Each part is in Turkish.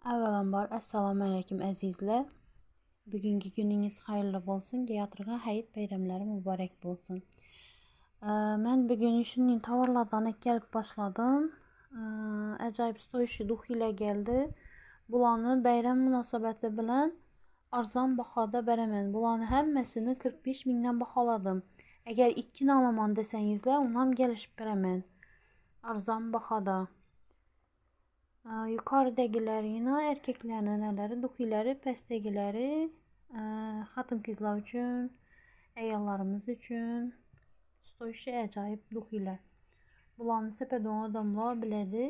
Avvalambor assalomu alaykum azizlar. Bugungi kuningiz xayrli bo'lsin. Geyatırğa hayit bayramlari mübarek bo'lsin. Men bugun shunday tovarlardan kelib boshladim. Ajoyib stoyshi duxilar geldi. Bularni bayram munosabati bilan arzon bahoda beraman. Bularni hammasini 45 mingdan baholadim. Agar 2 olaman desangizlar, uni ham kelishib beraman. Arzon bahoda. Yuqoridagilar yine erkeklerin neleri, duxileri, pastdagileri xotin qizlar uchun, ayollarimiz uchun stoyshi ajoyib duxilar. Bularni sepadan odamlar biladi.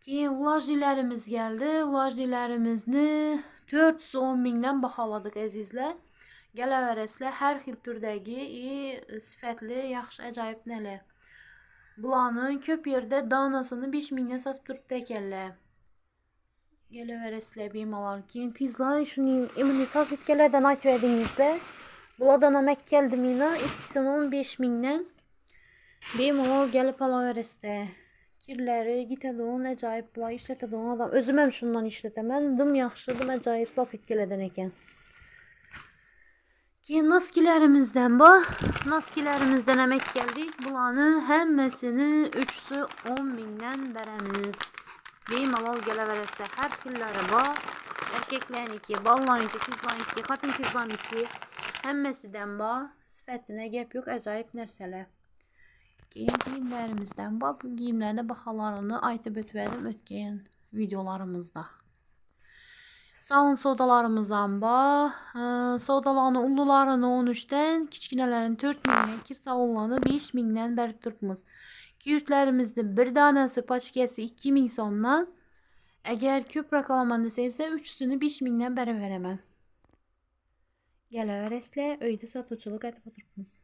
Keyin vlajnilarimiz geldi. Vlajnilarimizni 410 mingdan baholadik azizlar. Gelaverasizlar har xil turdagi sifatli, yaxshi ajoyib nelar. Bularni ko'p yerda donasini 5 mingdan sotib turibdi ekanlar. Gelaverasizlar bemalol. Keyin qizlar shuning imini salfetkalardan aytib edingizlar. Bulardan ham keldi mina ikkisini 15 mingdan bemalol gelip olaverasizlar. Kirlari gitadon ajoyib bular ishlatadigan odam. O'zim ham shundan ishlataman. Dim yaxshi, dim ajoyib salfetkalardan ekan. Keyin noskilarimizdan bu. Noskilarimizdan ham keldik. Bularni hammasini 3'sü 10 mingdan beramiz. Bemalol gelaverasizlar. Har xillari bor. Erkeklarniki, bolalarniki, qizlarniki, xotin qizlarniki hammasidan bor. Sifatine gap yo'q, ajoyib narsalar. Keyin kiyimlarimizdan bor. Bu kiyimlarning baholarini aytib o'tdim o'tgan videolarimizda. Savun sodalarımızdan bor. Sodalarni ulularini 13'ten, kichkinalarini 4 mingdan, kir savunlarni 5 mingdan berib turibmiz. Kiyiklarimizni bir danasi paçkasi 2 ming so'mdan. Agar ko'proq olaman desangizlar, 3'sini 5 mingdan berib beraman. Gelaverasizlar, uyda sotuvchilik qilib o'tiribmiz.